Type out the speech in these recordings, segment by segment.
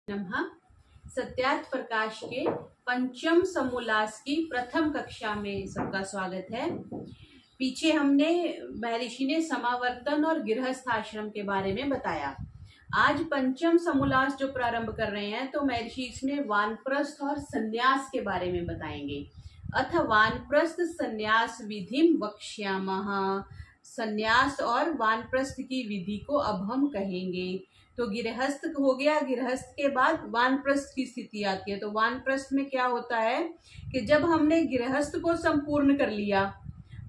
नमः। सत्यार्थ प्रकाश के पंचम समोल्लास की प्रथम कक्षा में सबका स्वागत है। पीछे हमने महर्षि ने समावर्तन और गृहस्थ आश्रम के बारे में बताया। आज पंचम समोल्लास जो प्रारंभ कर रहे हैं तो महर्षि इसमें वानप्रस्थ और संन्यास के बारे में बताएंगे। अथ वानप्रस्थ संन्यास विधिम वक्ष्यामः। संन्यास और वानप्रस्थ की विधि को अब हम कहेंगे। तो गृहस्थ हो गया, गृहस्थ के बाद वानप्रस्थ की स्थिति आती है। तो वानप्रस्थ में क्या होता है कि जब हमने गृहस्थ को संपूर्ण कर लिया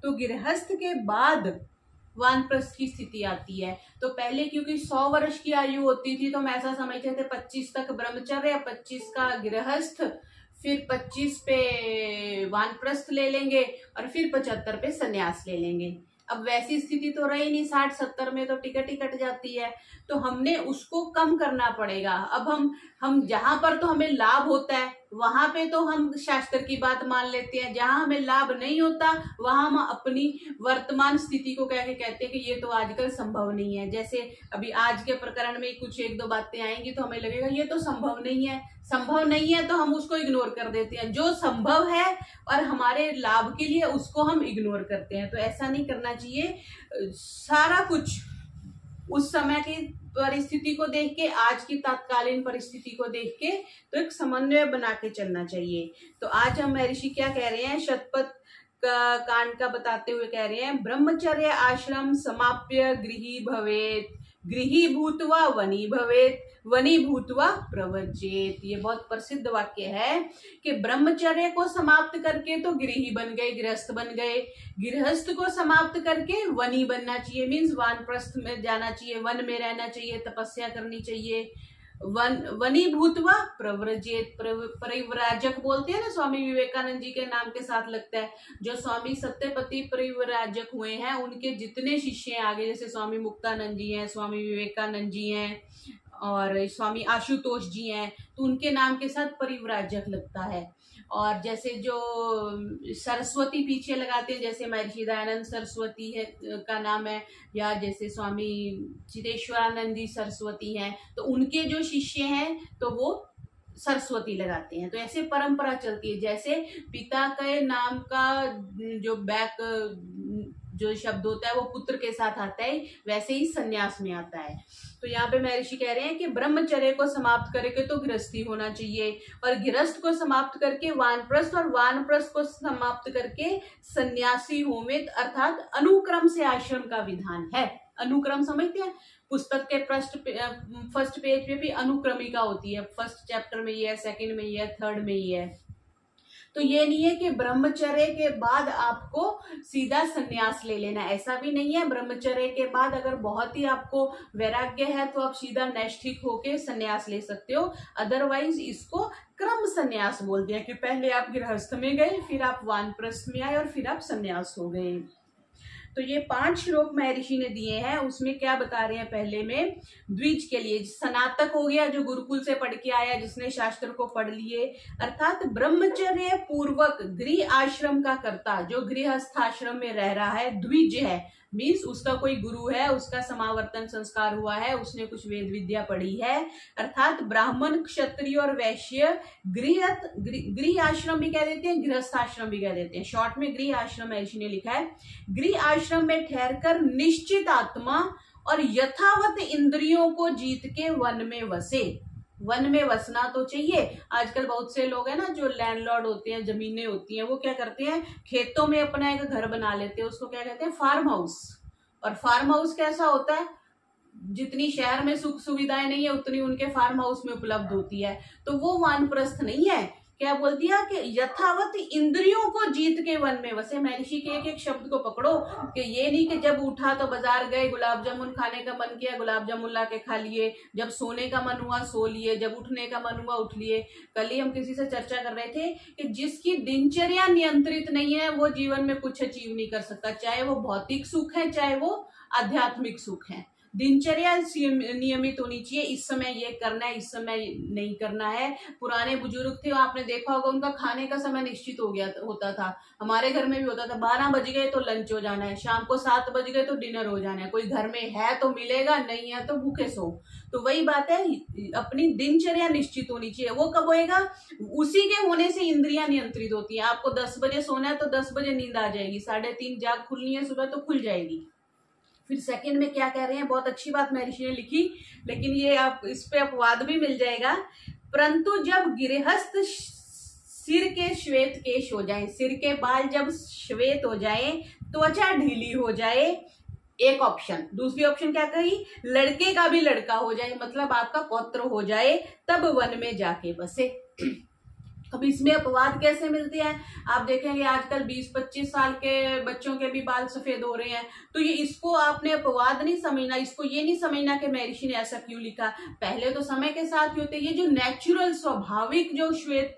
तो गृहस्थ के बाद वानप्रस्थ की स्थिति आती है। तो पहले क्योंकि 100 वर्ष की आयु होती थी तो हम ऐसा समझते थे 25 तक ब्रह्मचर्य, 25 का गृहस्थ, फिर 25 पे वानप्रस्थ ले लेंगे और फिर 75 पे संन्यास ले लेंगे। अब वैसी स्थिति तो रही नहीं, 60-70 में तो टिकट ही कट जाती है। तो हमने उसको कम करना पड़ेगा। अब हम जहां पर तो हमें लाभ होता है वहां पे तो हम शास्त्र की बात मान लेते हैं, जहां हमें लाभ नहीं होता वहां हम अपनी वर्तमान स्थिति को कह के कहते हैं कि ये तो आजकल संभव नहीं है। जैसे अभी आज के प्रकरण में कुछ एक दो बातें आएंगी तो हमें लगेगा ये तो संभव नहीं है, संभव नहीं है तो हम उसको इग्नोर कर देते हैं। जो संभव है और हमारे लाभ के लिए उसको हम इग्नोर करते हैं। तो ऐसा नहीं करना चाहिए। सारा कुछ उस समय की परिस्थिति को देख के, आज की तात्कालीन परिस्थिति को देख के तो एक समन्वय बना के चलना चाहिए। तो आज हम महर्षि क्या कह रहे हैं, शतपथ का कांड का बताते हुए कह रहे हैं, ब्रह्मचर्य आश्रम समाप्य गृही भवेत, गृही भूत्वा वनी भवेत, वनी भूत्वा प्रव्रजेत। ये बहुत प्रसिद्ध वाक्य है कि ब्रह्मचर्य को समाप्त करके तो गृही बन गए, गृहस्थ बन गए, गृहस्थ को समाप्त करके वनी बनना चाहिए, मीन्स वानप्रस्थ में जाना चाहिए, वन में रहना चाहिए, तपस्या करनी चाहिए। वनी भूतवा प्रव्रजेत, परिव्राजक बोलते हैं ना, स्वामी विवेकानंद जी के नाम के साथ लगता है। जो स्वामी सत्यपति परिव्राजक हुए हैं उनके जितने शिष्य हैं आगे, जैसे स्वामी मुक्तानंद जी हैं, स्वामी विवेकानंद जी हैं और स्वामी आशुतोष जी हैं, तो उनके नाम के साथ परिव्राजक लगता है। और जैसे जो सरस्वती पीछे लगाते हैं, जैसे महर्षि दयानंद सरस्वती है का नाम है, या जैसे स्वामी चिदेश्वरानंदी सरस्वती हैं, तो उनके जो शिष्य हैं तो वो सरस्वती लगाते हैं। तो ऐसे परंपरा चलती है। जैसे पिता के नाम का जो बैक जो शब्द होता है वो पुत्र के साथ आता है, वैसे ही संन्यास में आता है। तो यहाँ पे महर्षि कह रहे हैं कि ब्रह्मचर्य को समाप्त करके तो गृहस्थी होना चाहिए, और गृहस्थ को समाप्त करके वानप्रस्थ, और वानप्रस्थ को समाप्त करके सन्यासी होमित, अर्थात अनुक्रम से आश्रम का विधान है। अनुक्रम समझते हैं, पुस्तक के फर्स्ट पेज पे भी अनुक्रमिका होती है। फर्स्ट चैप्टर में ये है, सेकंड में ये है, थर्ड में ये है। तो ये नहीं है कि ब्रह्मचर्य के बाद आपको सीधा संन्यास ले लेना, ऐसा भी नहीं है। ब्रह्मचर्य के बाद अगर बहुत ही आपको वैराग्य है तो आप सीधा नैष्ठिक होके संन्यास ले सकते हो। अदरवाइज इसको क्रम संन्यास बोल दिया कि पहले आप गृहस्थ में गए, फिर आप वानप्रस्थ में आए और फिर आप संन्यास हो गए। तो ये 5 श्लोक महर्षि ने दिए हैं। उसमें क्या बता रहे हैं, पहले में द्विज के लिए स्नातक हो गया, जो गुरुकुल से पढ़ के आया, जिसने शास्त्र को पढ़ लिए, अर्थात ब्रह्मचर्य पूर्वक गृह आश्रम का कर्ता, जो गृहस्थ आश्रम में रह रहा है, द्विज है, मीन्स उसका कोई गुरु है, उसका समावर्तन संस्कार हुआ है, उसने कुछ वेद विद्या पढ़ी है, अर्थात ब्राह्मण, क्षत्रिय और वैश्य गृह आश्रम भी कह देते हैं, गृहस्थ आश्रम भी कह देते हैं। शॉर्ट में गृह आश्रम महर्षि ने लिखा है। गृह आश्रम में ठहरकर निश्चित आत्मा और यथावत इंद्रियों को जीत के वन में वसे। वन में वसना तो चाहिए। आजकल बहुत से लोग हैं ना जो लैंडलॉर्ड होते हैं, जमीनें होती हैं, वो क्या करते हैं, खेतों में अपना एक घर बना लेते हैं, उसको क्या कहते हैं, फार्म हाउस। और फार्म हाउस कैसा होता है, जितनी शहर में सुख सुविधाएं नहीं है उतनी उनके फार्म हाउस में उपलब्ध होती है। तो वो वानप्रस्थ नहीं है। क्या बोल दिया कि यथावत इंद्रियों को जीत के वन में वसे। महर्षि के एक एक शब्द को पकड़ो, कि ये नहीं कि जब उठा तो बाजार गए, गुलाब जामुन खाने का मन किया, गुलाब जामुन ला के खा लिए, जब सोने का मन हुआ सो लिए, जब उठने का मन हुआ उठ लिए। कल ही हम किसी से चर्चा कर रहे थे कि जिसकी दिनचर्या नियंत्रित नहीं है वो जीवन में कुछ अचीव नहीं कर सकता, चाहे वो भौतिक सुख है चाहे वो आध्यात्मिक सुख है। दिनचर्या नियमित होनी चाहिए, इस समय ये करना है, इस समय नहीं करना है। पुराने बुजुर्ग थे, आपने देखा होगा उनका खाने का समय निश्चित हो गया होता था। हमारे घर में भी होता था, 12 बज गए तो लंच हो जाना है, शाम को 7 बज गए तो डिनर हो जाना है। कोई घर में है तो मिलेगा, नहीं है तो भूखे सो। तो वही बात है, अपनी दिनचर्या निश्चित होनी चाहिए। वो कब होएगा? उसी के होने से इंद्रियां नियंत्रित होती हैं। आपको 10 बजे सोना है तो 10 बजे नींद आ जाएगी, 3:30 जाग खुलनी है सुबह तो खुल जाएगी। फिर सेकंड में क्या कह रहे हैं, बहुत अच्छी बात महर्षि ने लिखी, लेकिन ये आप इस पे अपवाद भी मिल जाएगा। परंतु जब गृहस्थ सिर के श्वेत केश हो जाए, सिर के बाल जब श्वेत हो जाए, त्वचा ढीली हो जाए, एक ऑप्शन। दूसरी ऑप्शन क्या कही? लड़के का भी लड़का हो जाए, मतलब आपका पौत्र हो जाए, तब वन में जाके बसे। अब इसमें अपवाद कैसे मिलते हैं? आप देखेंगे आजकल 20-25 साल के बच्चों के भी बाल सफेद हो रहे हैं। तो ये इसको आपने अपवाद नहीं समझना, इसको ये नहीं समझना कि महर्षि ने ऐसा क्यों लिखा। पहले तो समय के साथ ही होते, ये जो नेचुरल स्वाभाविक जो श्वेत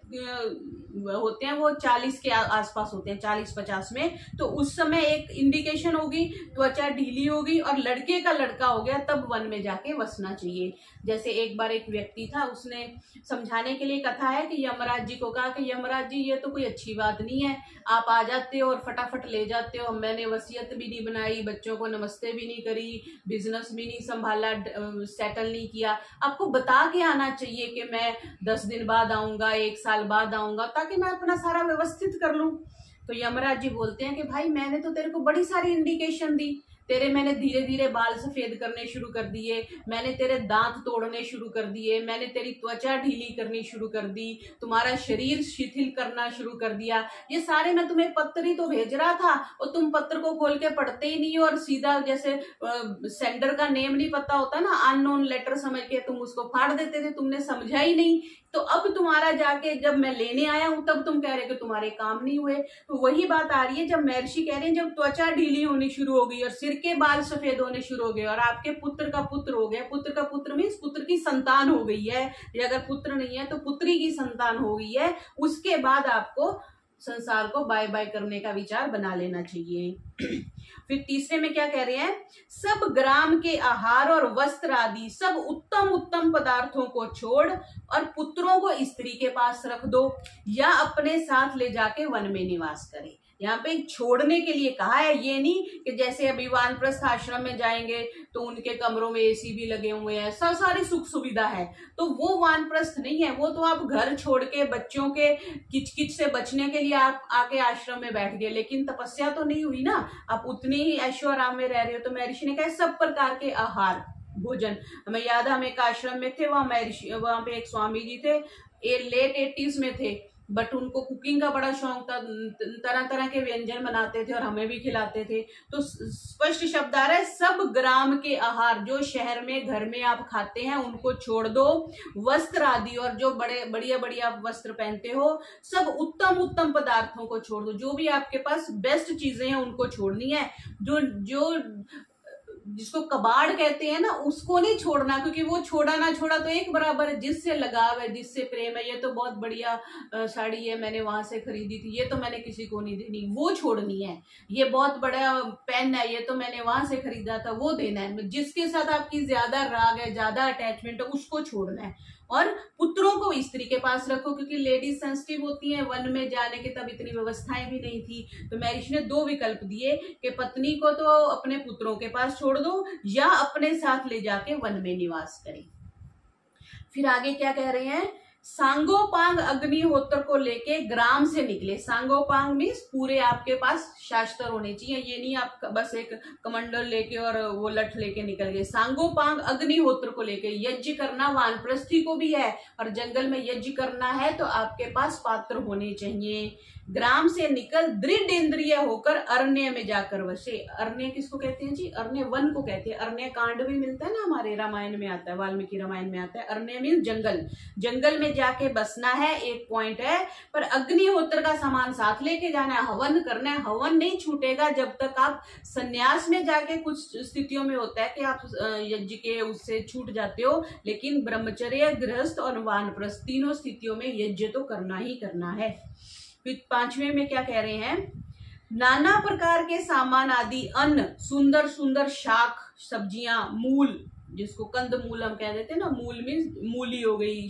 होते हैं वो 40 के आसपास होते हैं, 40-50 में। तो उस समय एक इंडिकेशन होगी, त्वचा ढीली होगी और लड़के का लड़का हो गया, तब वन में जाके बसना चाहिए। जैसे एक बार एक व्यक्ति था, उसने समझाने के लिए कथा है कि यमराज जी को कहा कि यमराज जी ये तो कोई अच्छी बात नहीं है, आप आ जाते हो और फटाफट ले जाते हो, मैंने वसीयत भी नहीं बनाई, बच्चों को नमस्ते भी नहीं करी, बिजनेस भी नहीं संभाला, सेटल नहीं किया। आपको बता के आना चाहिए कि मैं 10 दिन बाद आऊंगा, 1 साल बाद आऊंगा, ताकि मैं अपना सारा व्यवस्थित कर लूं। तो यमराज जी बोलते हैं कि भाई मैंने तो तेरे को बड़ी सारी इंडिकेशन दी, तेरे मैंने धीरे धीरे बाल सफेद करने शुरू कर दिए, मैंने तेरे दांत तोड़ने शुरू कर दिए, मैंने तेरी त्वचा ढीली करनी शुरू कर दी, तुम्हारा शरीर शिथिल करना शुरू कर दिया। ये सारे मैं तुम्हें पत्र ही तो भेज रहा था, और तुम पत्र को खोल के पढ़ते ही नहीं हो, और सीधा जैसे सेंडर का नेम नहीं पता होता ना, अननोन लेटर समझ के तुम उसको फाड़ देते थे, तुमने समझा ही नहीं। तो अब तुम्हारा जाके जब मैं लेने आया हूं तब तुम कह रहे हो कि तुम्हारे काम नहीं हुए। तो वही बात आ रही है, जब महर्षि कह रहे हैं जब त्वचा ढीली होनी शुरू हो गई और सिर के बाल सफेद होने शुरू हो गए और आपके पुत्र का पुत्र हो गया, पुत्र का पुत्र मीन्स पुत्र की संतान हो गई है, या अगर पुत्र नहीं है तो पुत्री की संतान हो गई है, उसके बाद आपको संसार को बाय बाय करने का विचार बना लेना चाहिए। फिर तीसरे में क्या कह रहे हैं, सब ग्राम के आहार और वस्त्र आदि सब उत्तम उत्तम पदार्थों को छोड़ और पुत्रों को स्त्री के पास रख दो या अपने साथ ले जाके वन में निवास करें। यहाँ पे छोड़ने के लिए कहा है, ये नहीं कि जैसे अभी वानप्रस्थ आश्रम में जाएंगे तो उनके कमरों में एसी भी लगे हुए हैं, सब सारी सुख सुविधा है, तो वो वानप्रस्थ नहीं है। वो तो आप घर छोड़ के बच्चों के किचकिच से बचने के लिए आप आके आश्रम में बैठ गए, लेकिन तपस्या तो नहीं हुई ना, आप उतनी ही ऐशो आराम में रह रहे हो। तो महर्षि ने कहा सब प्रकार के आहार भोजन, हमें याद है हम एक आश्रम में थे, वहां पे एक स्वामी जी थे, लेट 80s में थे, बट उनको कुकिंग का बड़ा शौक था, तरह तरह के व्यंजन बनाते थे और हमें भी खिलाते थे। तो स्पष्ट शब्द आ रहा है, सब ग्राम के आहार जो शहर में घर में आप खाते हैं उनको छोड़ दो, वस्त्र आदि और जो बड़े बढ़िया बढ़िया आप वस्त्र पहनते हो, सब उत्तम उत्तम पदार्थों को छोड़ दो, जो भी आपके पास बेस्ट चीजें हैं उनको छोड़नी है। जो जिसको कबाड़ कहते हैं ना, उसको नहीं छोड़ना, क्योंकि वो छोड़ा ना छोड़ा तो एक बराबर है। जिससे लगाव है, जिससे प्रेम है, ये तो बहुत बढ़िया साड़ी है, मैंने वहां से खरीदी थी, ये तो मैंने किसी को नहीं देनी, वो छोड़नी है। ये बहुत बड़ा पेन है, ये तो मैंने वहां से खरीदा था, वो देना है। जिसके साथ आपकी ज्यादा राग है, ज्यादा अटैचमेंट है, उसको छोड़ना है। और पुत्रों को स्त्री के पास रखो, क्योंकि लेडीज सेंसिटिव होती हैं, वन में जाने के तब इतनी व्यवस्थाएं भी नहीं थी। तो महर्षि ने 2 विकल्प दिए कि पत्नी को तो अपने पुत्रों के पास छोड़ दो या अपने साथ ले जाके वन में निवास करें। फिर आगे क्या कह रहे हैं, सांगोपांग अग्निहोत्र को लेके ग्राम से निकले। सांगोपांग मीन्स पूरे आपके पास शास्त्र होने चाहिए, ये नहीं आप बस एक कमंडल लेके और वो लठ लेके निकल गए। सांगोपांग अग्निहोत्र को लेके, यज्ञ करना वानप्रस्थी को भी है और जंगल में यज्ञ करना है तो आपके पास पात्र होने चाहिए। ग्राम से निकल दृढ़ इंद्रिय होकर अरण्य में जाकर बसे। अरण्य किसको कहते हैं जी? अरण्य वन को कहते हैं। अरण्य कांड भी मिलता है ना, हमारे रामायण में आता है, वाल्मीकि रामायण में आता है। अरण्य मीन्स जंगल, जंगल में जाके बसना है, एक पॉइंट है। पर अग्निहोत्र का सामान साथ लेके जाना है, हवन करना है। हवन नहीं छूटेगा जब तक आप संन्यास में जाके, कुछ स्थितियों में होता है कि आप यज्ञ के उससे छूट जाते हो, लेकिन ब्रह्मचर्य, गृहस्थ और वानप्रस्थ तीनों स्थितियों में यज्ञ तो करना ही करना है। फिर 5वें में क्या कह रहे हैं, नाना प्रकार के सामान आदि अन्न, सुंदर सुंदर शाक सब्जियां, मूल जिसको कंद मूल हम कह देते हैं ना, मूल मीन्स मूली हो गई,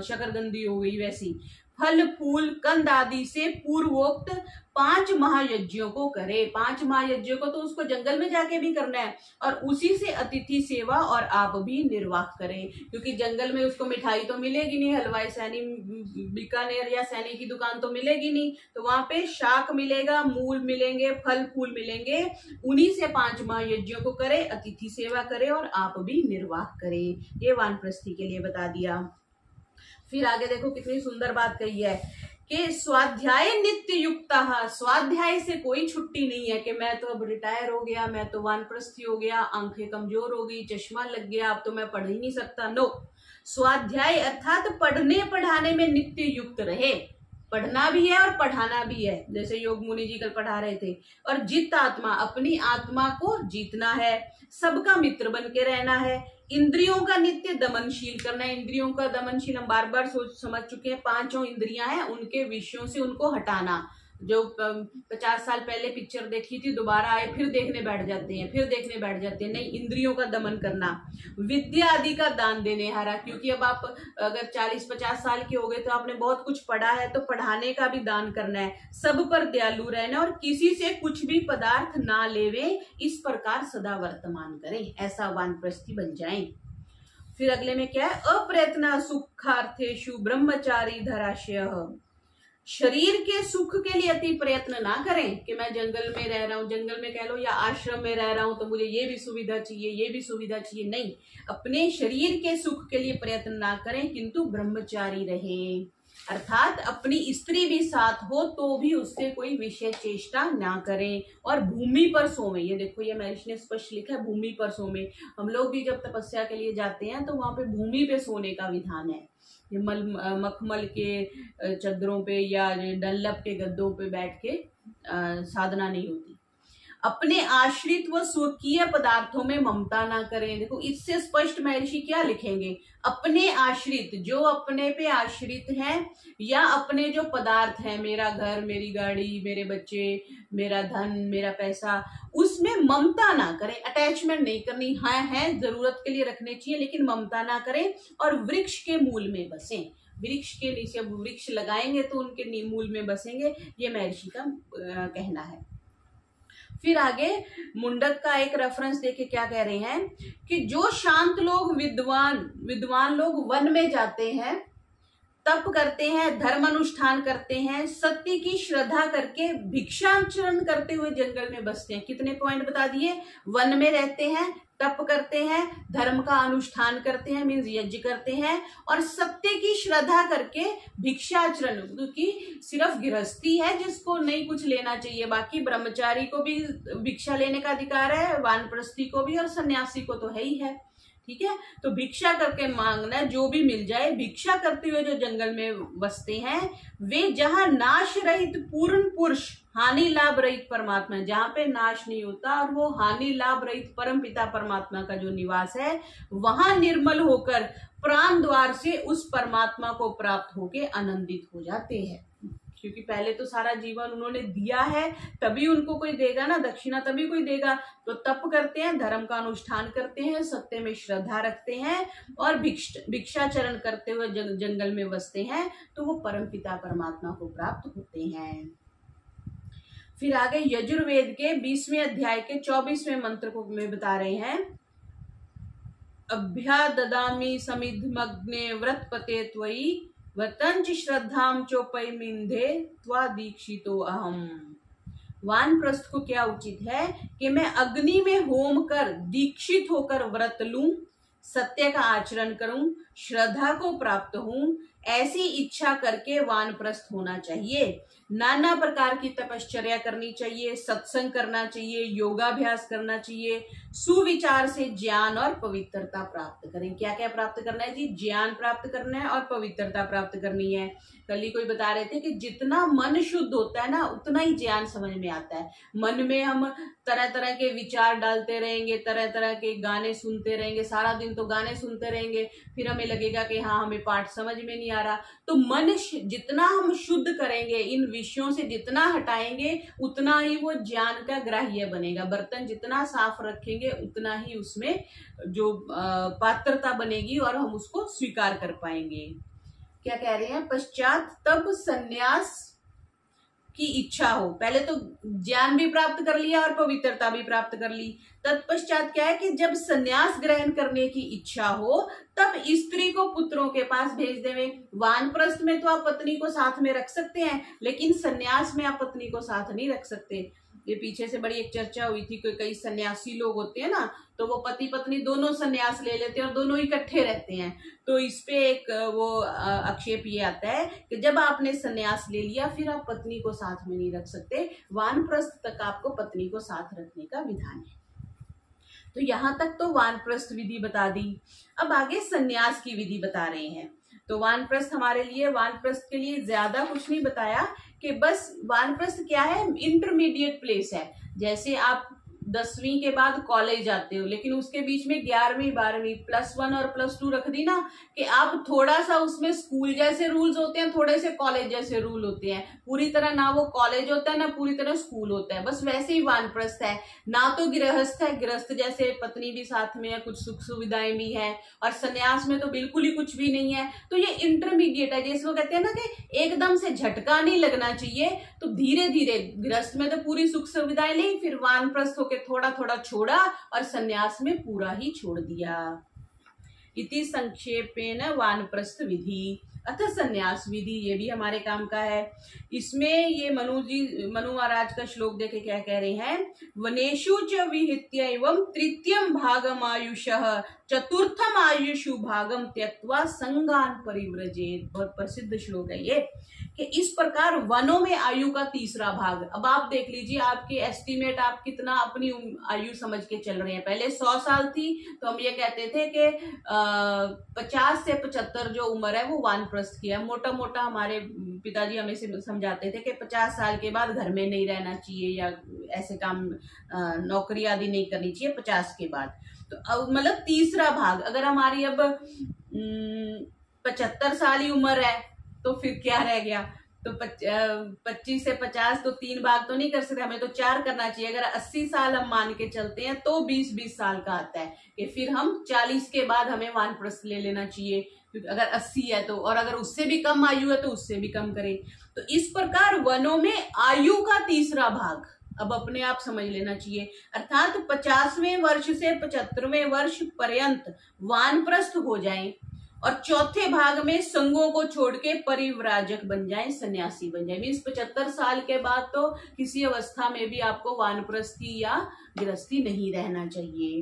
शकरकंदी हो गई, वैसी फल फूल कंद आदि से पूर्वोक्त 5 महायज्ञों को करे। 5 महायज्ञों को तो उसको जंगल में जाके भी करना है और उसी से अतिथि सेवा और आप भी निर्वाह करें, क्योंकि जंगल में उसको मिठाई तो मिलेगी नहीं, हलवाई सैनी बीकानेर या सैनी की दुकान तो मिलेगी नहीं, तो वहां पे शाक मिलेगा, मूल मिलेंगे, फल फूल मिलेंगे, उन्हीं से 5 महायज्ञों को करे, अतिथि सेवा करे और आप भी निर्वाह करे। ये वानप्रस्थी के लिए बता दिया। फिर आगे देखो कितनी सुंदर बात कही है कि स्वाध्याय नित्य युक्ता, स्वाध्याय से कोई छुट्टी नहीं है कि मैं तो अब रिटायर हो गया, मैं तो वानप्रस्थी हो गया, आंखें कमजोर हो गई, चश्मा लग गया, अब तो मैं पढ़ ही नहीं सकता। नो, स्वाध्याय अर्थात पढ़ने पढ़ाने में नित्य युक्त रहे, पढ़ना भी है और पढ़ाना भी है, जैसे योग मुनि जी कल पढ़ा रहे थे। और जित आत्मा, अपनी आत्मा को जीतना है, सबका मित्र बन के रहना है, इंद्रियों का नित्य दमनशील करना है। इंद्रियों का दमनशील हम बार बार सोच समझ चुके हैं, 5 इंद्रियां हैं, उनके विषयों से उनको हटाना। जो 50 साल पहले पिक्चर देखी थी, दोबारा आए फिर देखने बैठ जाते हैं, फिर देखने बैठ जाते हैं, नहीं, इंद्रियों का दमन करना। विद्या आदि का दान देने हारा, क्योंकि अब आप अगर 40-50 साल के हो गए तो आपने बहुत कुछ पढ़ा है, तो पढ़ाने का भी दान करना है। सब पर दयालु रहना और किसी से कुछ भी पदार्थ ना लेवे, इस प्रकार सदा वर्तमान करें, ऐसा वानप्रस्थी बन जाएं। फिर अगले में क्या है, अप्रयत्न सुखार्थेषु ब्रह्मचारी धराशय, शरीर के सुख के लिए अति प्रयत्न ना करें कि मैं जंगल में रह रहा हूं, जंगल में कह लो या आश्रम में रह रहा हूं तो मुझे ये भी सुविधा चाहिए, ये भी सुविधा चाहिए, नहीं, अपने शरीर के सुख के लिए प्रयत्न ना करें, किंतु ब्रह्मचारी रहे, अर्थात अपनी स्त्री भी साथ हो तो भी उससे कोई विषय चेष्टा ना करें, और भूमि पर सोवे। ये देखो, ये महर्षि ने स्पष्ट लिखा है, भूमि पर सोवे। हम लोग भी जब तपस्या के लिए जाते हैं तो वहां पे भूमि पे सोने का विधान है, मखमल के चद्दरों पे या डल्लप के गद्दों पे बैठ के साधना नहीं होती। अपने आश्रित व स्वकीय पदार्थों में ममता ना करें। देखो, इससे स्पष्ट महर्षि क्या लिखेंगे, अपने आश्रित, जो अपने पे आश्रित हैं, या अपने जो पदार्थ हैं, मेरा घर, मेरी गाड़ी, मेरे बच्चे, मेरा धन, मेरा पैसा, उसमें ममता ना करें, अटैचमेंट नहीं करनी। हाँ है, जरूरत के लिए रखने चाहिए, लेकिन ममता ना करें, और वृक्ष के मूल में बसें। वृक्ष के नीचे वृक्ष लगाएंगे तो उनके मूल में बसेंगे, ये महर्षि का कहना है। फिर आगे मुंडक का एक रेफरेंस देखे क्या कह रहे हैं कि जो शांत लोग, विद्वान लोग वन में जाते हैं, तप करते हैं, धर्म अनुष्ठान करते हैं, सत्य की श्रद्धा करके भिक्षाचरण करते हुए जंगल में बसते हैं। कितने पॉइंट बता दिए, वन में रहते हैं, तप करते हैं, धर्म का अनुष्ठान करते हैं, मीन्स यज्ञ करते हैं, और सत्य की श्रद्धा करके भिक्षाचरण, क्योंकि सिर्फ गृहस्थी है जिसको नहीं कुछ लेना चाहिए, बाकी ब्रह्मचारी को भी भिक्षा लेने का अधिकार है, वानप्रस्थी को भी, और सन्यासी को तो है ही है। ठीक है, तो भिक्षा करके मांगना, जो भी मिल जाए। भिक्षा करते हुए जो जंगल में बसते हैं, वे जहां नाश रहित पूर्ण पुरुष, हानि लाभ रहित परमात्मा, जहां पे नाश नहीं होता, और वो हानि लाभ रहित परम पिता परमात्मा का जो निवास है, वहां निर्मल होकर प्राण द्वार से उस परमात्मा को प्राप्त होके आनंदित हो जाते हैं। क्योंकि पहले तो सारा जीवन उन्होंने दिया है, तभी उनको कोई देगा ना, दक्षिणा तभी कोई देगा। तो तप करते हैं, धर्म का अनुष्ठान करते हैं, सत्य में श्रद्धा रखते हैं, और भिक्षाचरण करते हुए जंगल में बसते हैं, तो वो परमपिता परमात्मा को प्राप्त होते हैं। फिर आगे यजुर्वेद के 20वें अध्याय के 24वें मंत्र को में बता रहे हैं, अभ्या ददामी समिधमग्ने व्रतपते त्वयि वतंच श्रद्धाम चोपैमिंधे त्वा दीक्षितो अहम। वानप्रस्थ को क्या उचित है कि मैं अग्नि में होम कर दीक्षित होकर व्रत लूं, सत्य का आचरण करूं, श्रद्धा को प्राप्त हूं, ऐसी इच्छा करके वानप्रस्थ होना चाहिए। नाना प्रकार की तपश्चर्या करनी चाहिए, सत्संग करना चाहिए, योगाभ्यास करना चाहिए, सुविचार से ज्ञान और पवित्रता प्राप्त करें। क्या क्या प्राप्त करना है जी? ज्ञान प्राप्त करना है और पवित्रता प्राप्त करनी है। कल ही कोई बता रहे थे कि जितना मन शुद्ध होता है ना, उतना ही ज्ञान समझ में आता है। मन में हम तरह तरह के विचार डालते रहेंगे, तरह तरह के गाने सुनते रहेंगे, सारा दिन तो गाने सुनते रहेंगे, फिर हमें लगेगा कि हाँ हमें पाठ समझ में नहीं आ रहा। तो मन जितना हम शुद्ध करेंगे, इन विषयों से जितना हटाएंगे, उतना ही वो ज्ञान का ग्राह्य बनेगा। बर्तन जितना साफ रखेंगे, उतना ही उसमें जो पात्रता बनेगी और हम उसको स्वीकार कर पाएंगे। क्या कह रहे हैं? पश्चात तब संन्यास की इच्छा हो। पहले तो ज्ञान भी प्राप्त कर लिया और पवित्रता भी प्राप्त कर ली। तत्पश्चात क्या है कि जब संन्यास ग्रहण करने की इच्छा हो, तब स्त्री को पुत्रों के पास भेज देवे। वानप्रस्थ में तो आप पत्नी को साथ में रख सकते हैं, लेकिन संन्यास में आप पत्नी को साथ नहीं रख सकते। ये पीछे से बड़ी एक चर्चा हुई थी कि कई सन्यासी लोग होते हैं ना, तो वो पति पत्नी दोनों सन्यास ले लेते हैं और दोनों इकट्ठे रहते हैं। तो इस पे एक वो आक्षेप ये आता है कि जब आपने सन्यास ले लिया, फिर आप पत्नी को साथ में नहीं रख सकते। वानप्रस्थ तक आपको पत्नी को साथ रखने का विधान है। तो यहाँ तक तो वानप्रस्थ विधि बता दी। अब आगे सन्यास की विधि बता रहे हैं। तो वानप्रस्थ हमारे लिए, वानप्रस्थ के लिए ज्यादा कुछ नहीं बताया कि बस वानप्रस्थ क्या है, इंटरमीडिएट प्लेस है। जैसे आप 10वीं के बाद कॉलेज जाते हो, लेकिन उसके बीच में 11वीं 12वीं +1 और +2 रख दी ना, कि आप थोड़ा सा उसमें स्कूल जैसे रूल्स होते हैं, थोड़े से कॉलेज जैसे रूल होते हैं। पूरी तरह ना वो कॉलेज होता है, ना पूरी तरह स्कूल होता है। बस वैसे ही वानप्रस्थ है। ना तो गृहस्थ है, गृहस्थ जैसे पत्नी भी साथ में है, कुछ सुख सुविधाएं भी है, और संन्यास में तो बिल्कुल ही कुछ भी नहीं है। तो ये इंटरमीडिएट है। जैसे वो कहते हैं ना कि एकदम से झटका नहीं लगना चाहिए, तो धीरे धीरे गृहस्थ में तो पूरी सुख सुविधाएं ली, फिर वानप्रस्थ होकर थोड़ा थोड़ा छोड़ा और संन्यास में पूरा ही छोड़ दिया। इति संक्षेपेण वानप्रस्थ विधि अथ संन्यास विधि। ये भी हमारे काम का है। इसमें ये मनु महाराज का श्लोक देखे क्या कह रहे हैं? वनेषु च विहित्य एवं तृतीयम भागम आयुषः चतुर्थम आयुषु भागम त्यक्त्वा संगान परिव्रजेत। बहुत प्रसिद्ध श्लोक है ये, कि इस प्रकार वनों में आयु का तीसरा भाग। अब आप देख लीजिए, आपके एस्टिमेट आप कितना अपनी आयु समझ के चल रहे हैं। पहले 100 साल थी, तो हम ये कहते थे कि 50 से 75 जो उम्र है वो वानप्रस्थ की है। मोटा मोटा हमारे पिताजी हमें समझाते थे कि 50 साल के बाद घर में नहीं रहना चाहिए, या ऐसे काम नौकरी आदि नहीं करनी चाहिए 50 के बाद। तो अब मतलब तीसरा भाग, अगर हमारी अब 75 साल ही उम्र है, तो फिर क्या रह गया? तो 25 से 50 तो 3 भाग तो नहीं कर सकते, हमें तो 4 करना चाहिए। अगर 80 साल हम मान के चलते हैं, तो 20-20 साल का आता है कि फिर हम 40 के बाद हमें वानप्रस्थ ले लेना चाहिए, क्योंकि अगर 80 है तो, और अगर उससे भी कम आयु है तो उससे भी कम करें। तो इस प्रकार वनों में आयु का तीसरा भाग अब अपने आप समझ लेना चाहिए। अर्थात 50वें वर्ष से 75वें वर्ष पर्यंत वानप्रस्थ हो जाएं, और चौथे भाग में संगों को छोड़ के परिव्राजक बन जाएं, सन्यासी बन जाएं। मीन्स 75 साल के बाद तो किसी अवस्था में भी आपको वानप्रस्थी या गृहस्थी नहीं रहना चाहिए।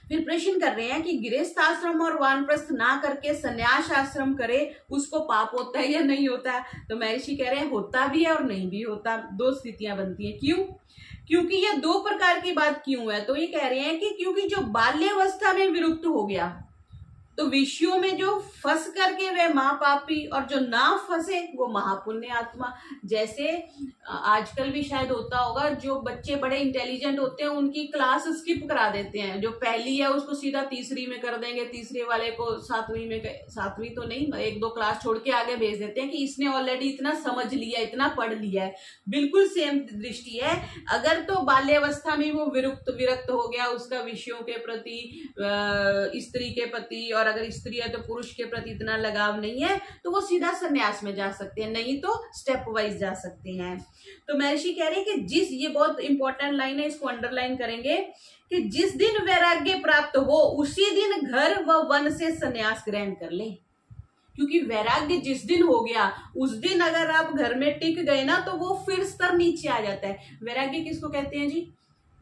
फिर प्रश्न कर रहे हैं कि गृहस्थ आश्रम और वानप्रस्थ ना करके संन्यास आश्रम करे, उसको पाप होता है या नहीं होता है? तो महर्षि कह रहे हैं होता भी है और नहीं भी होता। 2 स्थितियां बनती हैं। क्यों? क्योंकि ये 2 प्रकार की बात क्यों है? तो ये कह रहे हैं कि क्योंकि जो बाल्यावस्था में विरुक्त हो गया, तो विषयों में जो फंस करके वे महापापी, और जो ना फंसे वो महापुण्य आत्मा। जैसे आजकल भी शायद होता होगा, जो बच्चे बड़े इंटेलिजेंट होते हैं उनकी क्लास स्किप करा देते हैं। जो पहली है उसको सीधा तीसरी में कर देंगे, तीसरे वाले को 7वीं में, 7वीं तो नहीं, 1-2 क्लास छोड़ के आगे भेज देते हैं कि इसने ऑलरेडी इतना समझ लिया, इतना पढ़ लिया है। बिल्कुल सेम दृष्टि है। अगर तो बाल्यावस्था में वो विरक्त हो गया, उसका विषयों के प्रति, स्त्री के प्रति, और अगर स्त्री है तो पुरुष के प्रति इतना लगाव नहीं है, तो वो सीधा संन्यास में जा सकते हैं, नहीं तो स्टेप वाइज जा सकते हैं। तो महर्षि कह रहे हैं कि ये बहुत इंपॉर्टेंट लाइन है, इसको अंडरलाइन करेंगे, कि जिस दिन वैराग्य प्राप्त हो उसी दिन घर व वन से संन्यास ग्रहण कर ले। क्योंकि वैराग्य जिस दिन हो गया, उस दिन अगर आप घर में टिक गए ना, तो वो फिर स्तर नीचे आ जाता है। वैराग्य किसको कहते हैं जी?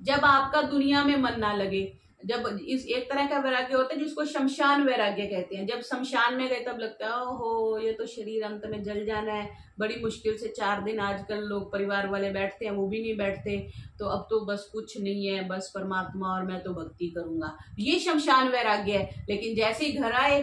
जब आपका दुनिया में मन ना लगे, जब इस एक तरह का वैराग्य होता है जिसको शमशान वैराग्य कहते हैं। जब शमशान में गए तब लगता है ओहो ये तो शरीर अंत में जल जाना है, बड़ी मुश्किल से 4 दिन आजकल लोग परिवार वाले बैठते हैं, वो भी नहीं बैठते, तो अब तो बस कुछ नहीं है, बस परमात्मा और मैं तो भक्ति करूंगा, ये शमशान वैराग्य है। लेकिन जैसे ही घर आए,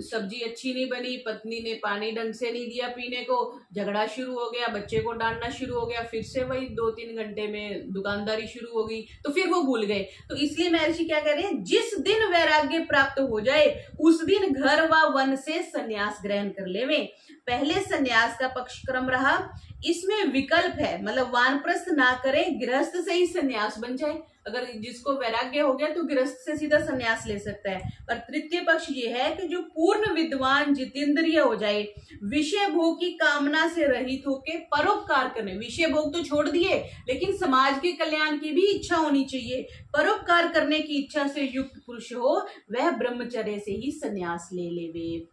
सब्जी अच्छी नहीं बनी, पत्नी ने पानी ढंग से नहीं दिया पीने को, झगड़ा शुरू हो गया, बच्चे को डांटना शुरू हो गया, फिर से वही 2-3 घंटे में दुकानदारी शुरू हो गई, तो फिर वो भूल गए। तो इसलिए महर्षि क्या कह रहे हैं, जिस दिन वैराग्य प्राप्त हो जाए उस दिन घर व वन से संन्यास ग्रहण कर लेवे। पहले संन्यास का पक्ष क्रम रहा, इसमें विकल्प है, मतलब वानप्रस्थ ना करे, गृहस्थ से ही संन्यास बन जाए। अगर जिसको वैराग्य हो गया तो गृहस्थ से सीधा संन्यास ले सकता है। और तृतीय पक्ष ये है कि जो पूर्ण विद्वान जितेंद्रिय हो जाए, विषय भोग की कामना से रहित होके परोपकार करने, विषय भोग तो छोड़ दिए लेकिन समाज के कल्याण की भी इच्छा होनी चाहिए, परोपकार करने की इच्छा से युक्त पुरुष हो, वह ब्रह्मचर्य से ही संन्यास ले लेवे।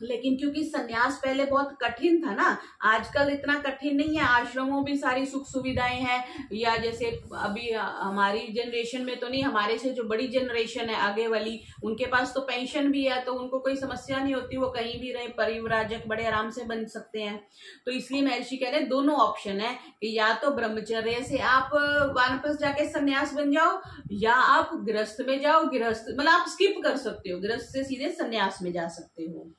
लेकिन क्योंकि सन्यास पहले बहुत कठिन था ना, आजकल इतना कठिन नहीं है, आश्रमों में सारी सुख सुविधाएं हैं, या जैसे अभी हमारी जनरेशन में तो नहीं, हमारे से जो बड़ी जनरेशन है आगे वाली, उनके पास तो पेंशन भी है, तो उनको कोई समस्या नहीं होती, वो कहीं भी रहे परिव्राजक बड़े आराम से बन सकते हैं। तो इसलिए महर्षि कह रहे हैं दोनों ऑप्शन है कि या तो ब्रह्मचर्य से आप वानप्रस्थ जाके सन्यास बन जाओ, या आप गृहस्थ में जाओ, गृहस्थ मतलब आप स्किप कर सकते हो, गृहस्थ से सीधे सन्यास में जा सकते हो।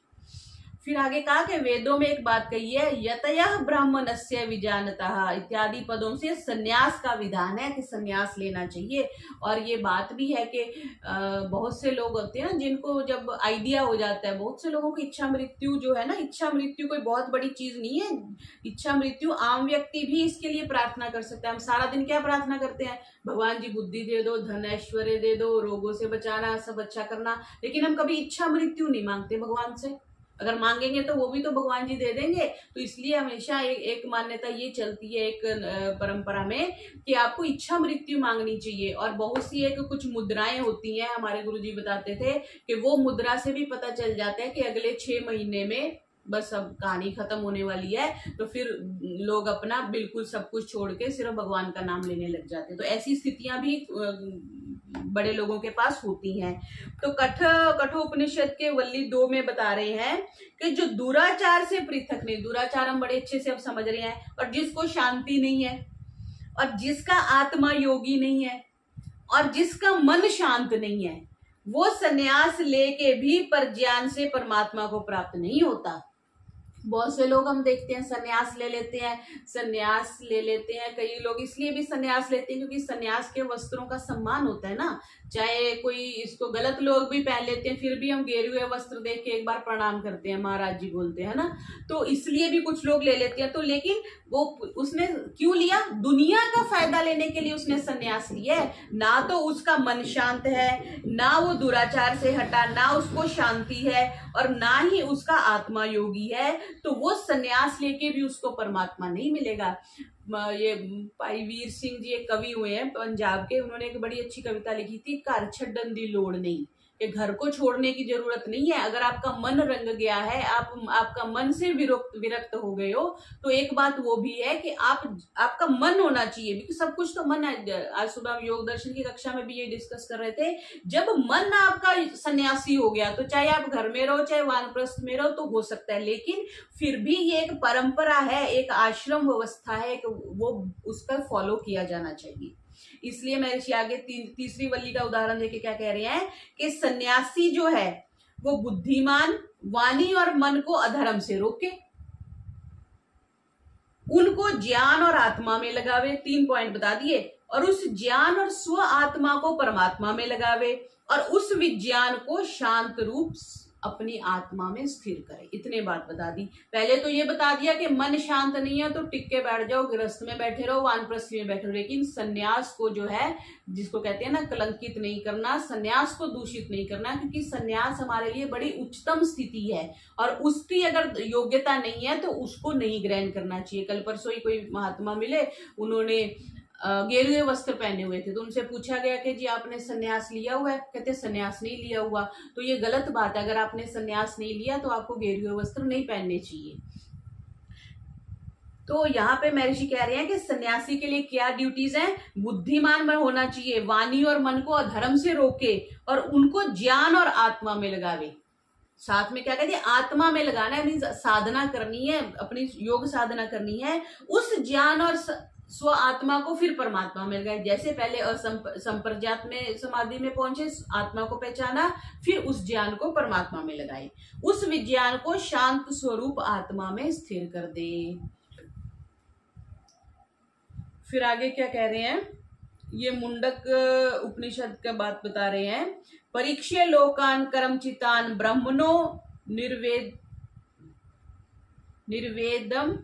फिर आगे कहा कि वेदों में एक बात कही है, यतयः ब्राह्मणस्य विजानतः इत्यादि पदों से सन्यास का विधान है कि सन्यास लेना चाहिए। और ये बात भी है कि बहुत से लोग होते हैं ना जिनको जब आइडिया हो जाता है, बहुत से लोगों की इच्छा मृत्यु जो है ना, इच्छा मृत्यु कोई बहुत बड़ी चीज नहीं है, इच्छा मृत्यु आम व्यक्ति भी इसके लिए प्रार्थना कर सकता है। हम सारा दिन क्या प्रार्थना करते हैं, भगवान जी बुद्धि दे दो, धन ऐश्वर्य दे दो, रोगों से बचाना, सब अच्छा करना, लेकिन हम कभी इच्छा मृत्यु नहीं मांगते भगवान से। अगर मांगेंगे तो वो भी तो भगवान जी दे देंगे। तो इसलिए हमेशा एक मान्यता ये चलती है एक परंपरा में कि आपको इच्छा मृत्यु मांगनी चाहिए। और बहुत सी एक कुछ मुद्राएं होती हैं, हमारे गुरुजी बताते थे कि वो मुद्रा से भी पता चल जाता है कि अगले 6 महीने में बस अब कहानी खत्म होने वाली है, तो फिर लोग अपना बिल्कुल सब कुछ छोड़ के सिर्फ भगवान का नाम लेने लग जाते हैं। तो ऐसी स्थितियां भी बड़े लोगों के पास होती हैं। तो कठोपनिषद के वल्ली 2 में बता रहे हैं कि जो दुराचार से पृथक नहीं, दुराचार हम बड़े अच्छे से अब समझ रहे हैं, और जिसको शांति नहीं है, और जिसका आत्मा योगी नहीं है, और जिसका मन शांत नहीं है, वो सन्यास लेके भी परज्ञान से परमात्मा को प्राप्त नहीं होता। बहुत से लोग हम देखते हैं सन्यास ले लेते हैं, कई लोग इसलिए भी सन्यास लेते हैं क्योंकि सन्यास के वस्त्रों का सम्मान होता है ना। चाहे कोई इसको गलत लोग भी पहन लेते हैं, फिर भी हम गेरुए वस्त्र देख के एक बार प्रणाम करते हैं, महाराज जी बोलते हैं ना, तो इसलिए भी कुछ लोग ले लेते हैं। तो लेकिन वो उसने क्यों लिया, दुनिया का फायदा लेने के लिए उसने सन्यास लिया है, ना तो उसका मन शांत है, ना वो दुराचार से हटा, ना उसको शांति है, और ना ही उसका आत्मा योगी है, तो वो सन्यास लेके भी उसको परमात्मा नहीं मिलेगा। ये भाई वीर सिंह जी एक कवि हुए हैं पंजाब के, उन्होंने एक बड़ी अच्छी कविता लिखी थी, घर छड्डन दी लोड़ नहीं, कि घर को छोड़ने की जरूरत नहीं है। अगर आपका मन रंग गया है, आपका मन से विरक्त हो गए हो, तो एक बात वो भी है कि आपका मन होना चाहिए, क्योंकि सब कुछ तो मन है। आज सुबह हम योग दर्शन की कक्षा में भी ये डिस्कस कर रहे थे, जब मन आपका सन्यासी हो गया, तो चाहे आप घर में रहो चाहे वानप्रस्थ में रहो तो हो सकता है, लेकिन फिर भी ये एक परंपरा है, एक आश्रम व्यवस्था है, वो उसका फॉलो किया जाना चाहिए। इसलिए महर्षि आगे तीसरी वल्ली का उदाहरण देके क्या कह रहे हैं कि सन्यासी जो है वो बुद्धिमान, वाणी और मन को अधर्म से रोके, उनको ज्ञान और आत्मा में लगावे, 3 पॉइंट बता दिए, और उस ज्ञान और स्व आत्मा को परमात्मा में लगावे, और उस विज्ञान को शांत रूप अपनी आत्मा में स्थिर करे। इतने बात बता दी। पहले तो ये बता दिया कि मन शांत नहीं है तो टिक के बैठ जाओ, गृहस्थ में बैठे रहो, वानप्रस्थ में बैठे रहो, लेकिन सन्यास को जो है, जिसको कहते हैं ना कलंकित नहीं करना, सन्यास को दूषित नहीं करना, क्योंकि सन्यास हमारे लिए बड़ी उच्चतम स्थिति है, और उसकी अगर योग्यता नहीं है तो उसको नहीं ग्रहण करना चाहिए। कल परसों ही कोई महात्मा मिले, उन्होंने गेरुए वस्त्र पहने हुए थे, तो उनसे पूछा गया कि जी आपने सन्यास लिया हुआ है? कहते सन्यास नहीं लिया हुआ। तो ये गलत बात है, अगर आपने सन्यास नहीं लिया तो आपको गेरुए वस्त्र नहीं पहनने चाहिए। तो यहाँ पे महर्षि कह रहे हैं कि सन्यासी के लिए क्या ड्यूटीज हैं। बुद्धिमान होना चाहिए, वाणी और मन को अधर्म से रोके और उनको ज्ञान और आत्मा में लगावे। साथ में क्या कहते हैं, आत्मा में लगाना है, मीन्स साधना करनी है, अपनी योग साधना करनी है। उस ज्ञान और स्व आत्मा को फिर परमात्मा में लगाए। जैसे पहले संप्रज्ञात में समाधि में पहुंचे, आत्मा को पहचाना, फिर उस ज्ञान को परमात्मा में लगाए, उस विज्ञान को शांत स्वरूप आत्मा में स्थिर कर दे। फिर आगे क्या कह रहे हैं, ये मुंडक उपनिषद का बात बता रहे हैं। परीक्ष्य लोकान कर्मचितान ब्रह्मणो निर्वेदम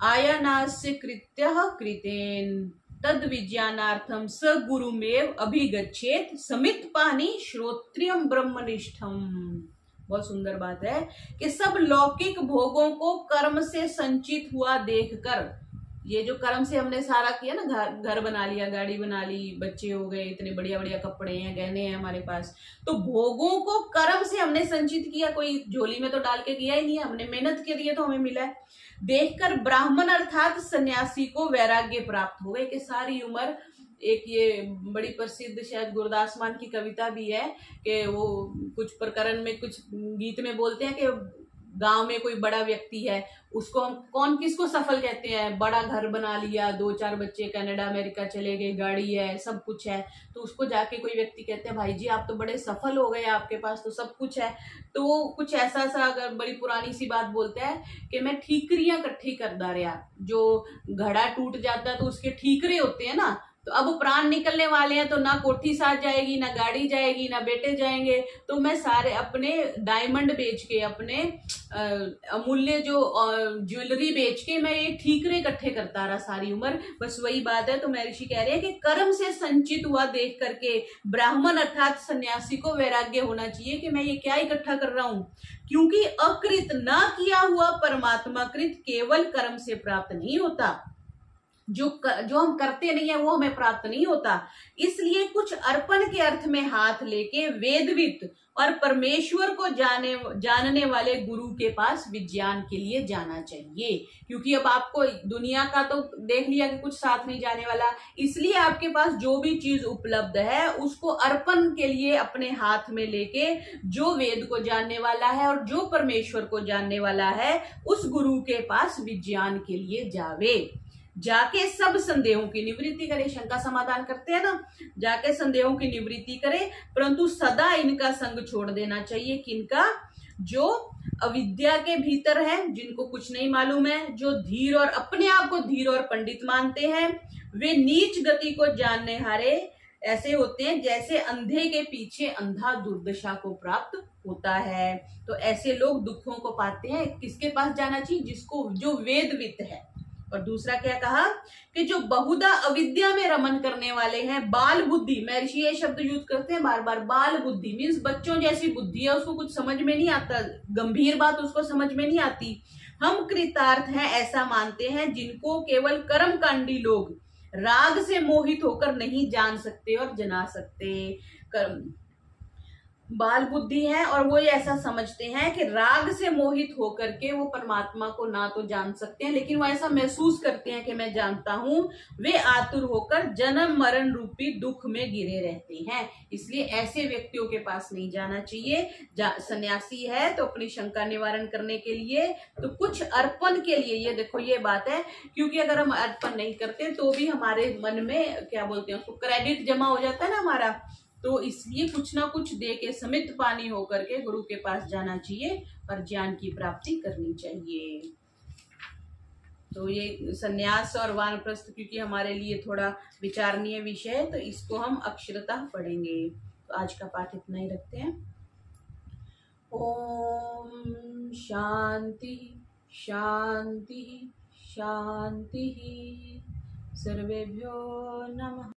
आयनास्य कृत्यः कृतेन तद विज्ञानार्थम स गुरुमेव अभिगच्छेत समित पानी श्रोत्रियम ब्रह्मनिष्ठम। बहुत सुंदर बात है कि सब लौकिक भोगों को कर्म से संचित हुआ देखकर, ये जो कर्म से हमने सारा किया ना, घर बना लिया, गाड़ी बना ली, बच्चे हो गए, इतने बढ़िया बढ़िया कपड़े हैं, गहने हैं हमारे पास, तो भोगों को कर्म से हमने संचित किया, कोई झोली में तो डाल के किया ही नहीं है, हमने मेहनत के लिए तो हमें मिला है। देखकर ब्राह्मण अर्थात सन्यासी को वैराग्य प्राप्त हुए कि सारी उम्र, एक ये बड़ी प्रसिद्ध शायद गुरदास मान की कविता भी है कि वो कुछ प्रकरण में, कुछ गीत में बोलते हैं कि गांव में कोई बड़ा व्यक्ति है, उसको हम कौन किसको सफल कहते हैं, बड़ा घर बना लिया, 2-4 बच्चे कनाडा अमेरिका चले गए, गाड़ी है, सब कुछ है, तो उसको जाके कोई व्यक्ति कहते हैं भाई जी आप तो बड़े सफल हो गए, आपके पास तो सब कुछ है। तो वो कुछ ऐसा सा अगर बड़ी पुरानी सी बात बोलता है कि मैं ठीकरियां इकट्ठी करता रहा, जो घड़ा टूट जाता है तो उसके ठीकरे होते हैं ना, तो अब प्राण निकलने वाले हैं, तो ना कोठी साथ जाएगी, ना गाड़ी जाएगी, ना बेटे जाएंगे, तो मैं सारे अपने डायमंड बेच के, अपने अमूल्य जो ज्वेलरी बेच के मैं ये ठीकरे इकट्ठे करता रहा सारी उम्र। बस वही बात है। तो महर्षि कह रहे हैं कि कर्म से संचित हुआ देख करके ब्राह्मण अर्थात सन्यासी को वैराग्य होना चाहिए कि मैं ये क्या इकट्ठा कर रहा हूं, क्योंकि अकृत ना किया हुआ परमात्मा कृत केवल कर्म से प्राप्त नहीं होता, जो हम करते नहीं है वो हमें प्राप्त नहीं होता। इसलिए कुछ अर्पण के अर्थ में हाथ लेके वेदविद और परमेश्वर को जानने वाले गुरु के पास विज्ञान के लिए जाना चाहिए, क्योंकि अब आपको दुनिया का तो देख लिया कि कुछ साथ नहीं जाने वाला, इसलिए आपके पास जो भी चीज उपलब्ध है उसको अर्पण के लिए अपने हाथ में लेके जो वेद को जानने वाला है और जो परमेश्वर को जानने वाला है उस गुरु के पास विज्ञान के लिए जावे, जाके सब संदेहों की निवृत्ति करे। शंका समाधान करते हैं ना, जाके संदेहों की निवृत्ति करे, परंतु सदा इनका संग छोड़ देना चाहिए। किनका? जो अविद्या के भीतर है, जिनको कुछ नहीं मालूम है, जो धीर और अपने आप को धीर और पंडित मानते हैं, वे नीच गति को जानने हारे ऐसे होते हैं जैसे अंधे के पीछे अंधा दुर्दशा को प्राप्त होता है। तो ऐसे लोग दुखों को पाते हैं। किसके पास जाना चाहिए? जिसको, जो वेदविद है। और दूसरा क्या कहा कि जो बहुधा अविद्या में रमन करने वाले हैं, बाल बुद्धि, महर्षि ये शब्द यूज करते हैं बार बार, बाल बुद्धि मीन्स बच्चों जैसी बुद्धि है, उसको कुछ समझ में नहीं आता, गंभीर बात उसको समझ में नहीं आती। हम कृतार्थ हैं ऐसा मानते हैं, जिनको केवल कर्म कांडी लोग राग से मोहित होकर नहीं जान सकते और जना सकते। कर्म बाल बुद्धि है और वो ये ऐसा समझते हैं कि राग से मोहित होकर के वो परमात्मा को ना तो जान सकते हैं, लेकिन वो ऐसा महसूस करते हैं कि मैं जानता हूं। वे आतुर होकर जन्म मरण रूपी दुख में गिरे रहते हैं। इसलिए ऐसे व्यक्तियों के पास नहीं जाना चाहिए। सन्यासी है तो अपनी शंका निवारण करने के लिए, तो कुछ अर्पण के लिए, ये देखो ये बात है, क्योंकि अगर हम अर्पण नहीं करते तो भी हमारे मन में क्या बोलते हैं उसको, क्रेडिट जमा हो जाता है ना हमारा, तो इसलिए कुछ ना कुछ दे के समित पानी होकर के गुरु के पास जाना चाहिए और ज्ञान की प्राप्ति करनी चाहिए। तो ये सन्यास और वानप्रस्थ क्योंकि हमारे लिए थोड़ा विचारणीय विषय है, तो इसको हम अक्षरतः पढ़ेंगे। तो आज का पाठ इतना ही रखते हैं। ओम शांति शांति शांति। सर्वेभ्यो नमः।